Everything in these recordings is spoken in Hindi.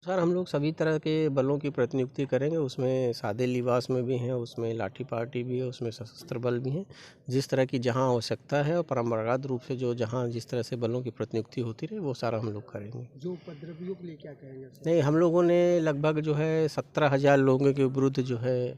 सर हम लोग सभी तरह के बलों की प्रतिनियुक्ति करेंगे, उसमें सादे लिबास में भी हैं, उसमें लाठी पार्टी भी है, उसमें सशस्त्र बल भी हैं। जिस तरह की जहां आवश्यकता है और परंपरागत रूप से जो जहां जिस तरह से बलों की प्रतिनियुक्ति होती रहे वो सारा हम लोग करेंगे। जो उपद्रवियों के लिए क्या कहेंगे सर? नहीं, हम लोगों ने लगभग जो है 17,000 लोगों के विरुद्ध जो है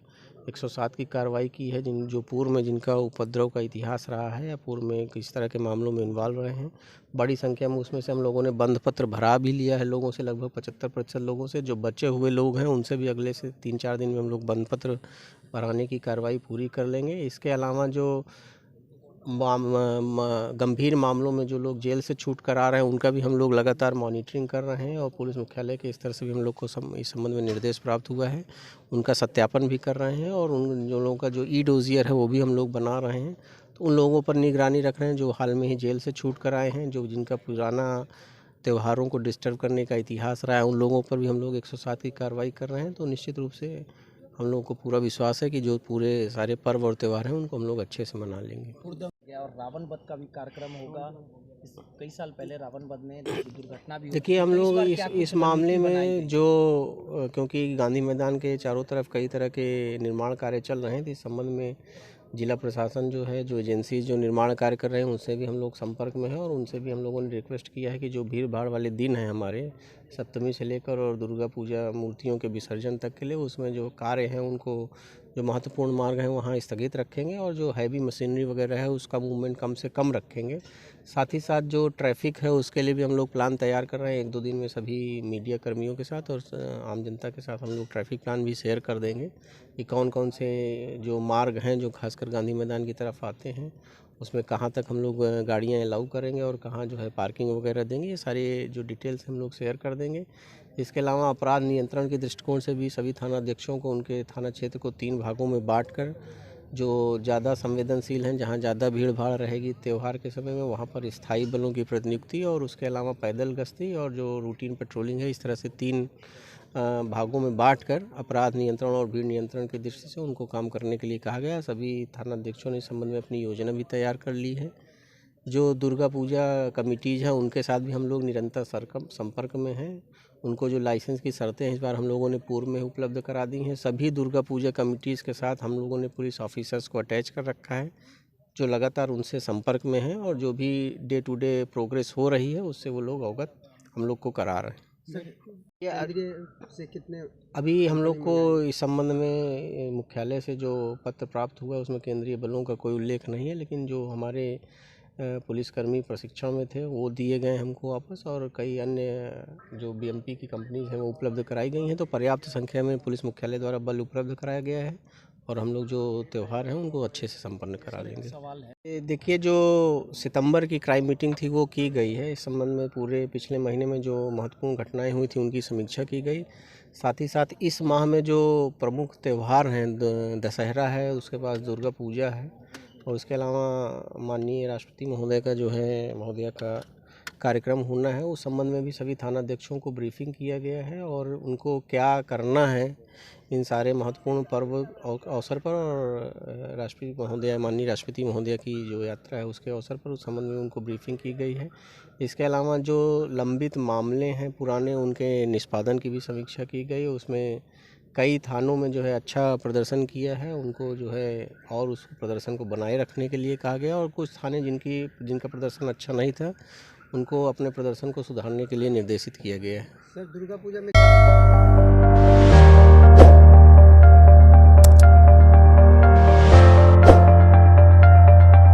107 की कार्रवाई की है, जो पूर्व में जिनका उपद्रव का इतिहास रहा है या पूर्व में किस तरह के मामलों में इन्वॉल्व रहे हैं। बड़ी संख्या में उसमें से हम लोगों ने बंध पत्र भरा भी लिया है लोगों से, लगभग 75% लोगों से। जो बचे हुए लोग हैं उनसे भी अगले से 3-4 दिन में हम लोग बंध पत्र भराने की कार्रवाई पूरी कर लेंगे। इसके अलावा जो गंभीर मामलों में जो लोग जेल से छूट कर आ रहे हैं उनका भी हम लोग लगातार मॉनिटरिंग कर रहे हैं और पुलिस मुख्यालय के स्तर से भी हम लोग को इस संबंध में निर्देश प्राप्त हुआ है, उनका सत्यापन भी कर रहे हैं और उन जो लोगों का जो ई डोजियर है वो भी हम लोग बना रहे हैं। तो उन लोगों पर निगरानी रख रहे हैं जो हाल में ही जेल से छूट कर आए हैं, जो जिनका पुराना त्योहारों को डिस्टर्ब करने का इतिहास रहा है, उन लोगों पर भी हम लोग 107 की कार्रवाई कर रहे हैं। तो निश्चित रूप से हम लोगों को पूरा विश्वास है कि जो पूरे सारे पर्व और त्यौहार हैं उनको हम लोग अच्छे से मना लेंगे। और रावण वध का भी कार्यक्रम होगा। कई साल पहले रावण वध में दुर्घटना भी हुई देखिए, थी, हम तो लोग बार इस क्या इस कुछ मामले रणनीति बनाई में गई? जो क्योंकि गांधी मैदान के चारों तरफ कई तरह के निर्माण कार्य चल रहे हैं, तो इस संबंध में जिला प्रशासन जो है, जो एजेंसी जो निर्माण कार्य कर रहे हैं उनसे भी हम लोग संपर्क में हैं और उनसे भी हम लोगों ने रिक्वेस्ट किया है कि जो भीड़ भाड़ वाले दिन हैं हमारे सप्तमी से लेकर और दुर्गा पूजा मूर्तियों के विसर्जन तक के लिए, उसमें जो कार्य हैं उनको जो महत्वपूर्ण मार्ग हैं वहाँ स्थगित रखेंगे और जो हैवी मशीनरी वगैरह है उसका मूवमेंट कम से कम रखेंगे। साथ ही साथ जो ट्रैफिक है उसके लिए भी हम लोग प्लान तैयार कर रहे हैं। 1-2 दिन में सभी मीडिया कर्मियों के साथ और आम जनता के साथ हम लोग ट्रैफिक प्लान भी शेयर कर देंगे कि कौन कौन से जो मार्ग हैं जो खासकर गांधी मैदान की तरफ आते हैं उसमें कहाँ तक हम लोग गाड़ियाँ अलाउ करेंगे और कहाँ जो है पार्किंग वगैरह देंगे। ये सारे जो डिटेल्स हम लोग शेयर कर देंगे। इसके अलावा अपराध नियंत्रण के दृष्टिकोण से भी सभी थाना अध्यक्षों को उनके थाना क्षेत्र को 3 भागों में बांटकर जो ज़्यादा संवेदनशील हैं, जहाँ ज़्यादा भीड़ भाड़ रहेगी त्यौहार के समय में, वहाँ पर स्थायी बलों की प्रतिनियुक्ति और उसके अलावा पैदल गश्ती और जो रूटीन पेट्रोलिंग है, इस तरह से 3 भागों में बांटकर अपराध नियंत्रण और भीड़ नियंत्रण की दृष्टि से उनको काम करने के लिए कहा गया। सभी थाना अध्यक्षों ने इस संबंध में अपनी योजना भी तैयार कर ली है। जो दुर्गा पूजा कमिटीज़ हैं उनके साथ भी हम लोग निरंतर संपर्क में हैं। उनको जो लाइसेंस की शर्तें हैं इस बार हम लोगों ने पूर्व में उपलब्ध करा दी हैं। सभी दुर्गा पूजा कमिटीज़ के साथ हम लोगों ने पुलिस ऑफिसर्स को अटैच कर रखा है, जो लगातार उनसे संपर्क में हैं और जो भी डे टू डे प्रोग्रेस हो रही है उससे वो लोग अवगत हम लोग को करा रहे हैं। से कितने अभी हम लोग को इस संबंध में मुख्यालय से जो पत्र प्राप्त हुआ है उसमें केंद्रीय बलों का कोई उल्लेख नहीं है, लेकिन जो हमारे पुलिसकर्मी प्रशिक्षण में थे वो दिए गए हमको वापस और कई अन्य जो बीएमपी की कंपनीज हैं वो उपलब्ध कराई गई हैं। तो पर्याप्त संख्या में पुलिस मुख्यालय द्वारा बल उपलब्ध कराया गया है और हम लोग जो त्यौहार हैं उनको अच्छे से संपन्न करा लेंगे। सवाल है, देखिए, जो सितंबर की क्राइम मीटिंग थी वो की गई है। इस संबंध में पूरे पिछले महीने में जो महत्वपूर्ण घटनाएं हुई थी उनकी समीक्षा की गई। साथ ही साथ इस माह में जो प्रमुख त्यौहार हैं, दशहरा है, उसके बाद दुर्गा पूजा है और उसके अलावा माननीय राष्ट्रपति महोदय का जो है महोदया का कार्यक्रम होना है, उस संबंध में भी सभी थानाध्यक्षों को ब्रीफिंग किया गया है और उनको क्या करना है इन सारे महत्वपूर्ण पर्व अवसर पर और राष्ट्रपति महोदया माननीय राष्ट्रपति महोदया की जो यात्रा है उसके अवसर पर उस संबंध में उनको ब्रीफिंग की गई है। इसके अलावा जो लंबित मामले हैं पुराने, उनके निष्पादन की भी समीक्षा की गई। उसमें कई थानों में जो है अच्छा प्रदर्शन किया है, उनको जो है और उस प्रदर्शन को बनाए रखने के लिए कहा गया और कुछ थाने जिनका प्रदर्शन अच्छा नहीं था उनको अपने प्रदर्शन को सुधारने के लिए निर्देशित किया गया है। सर दुर्गा पूजा में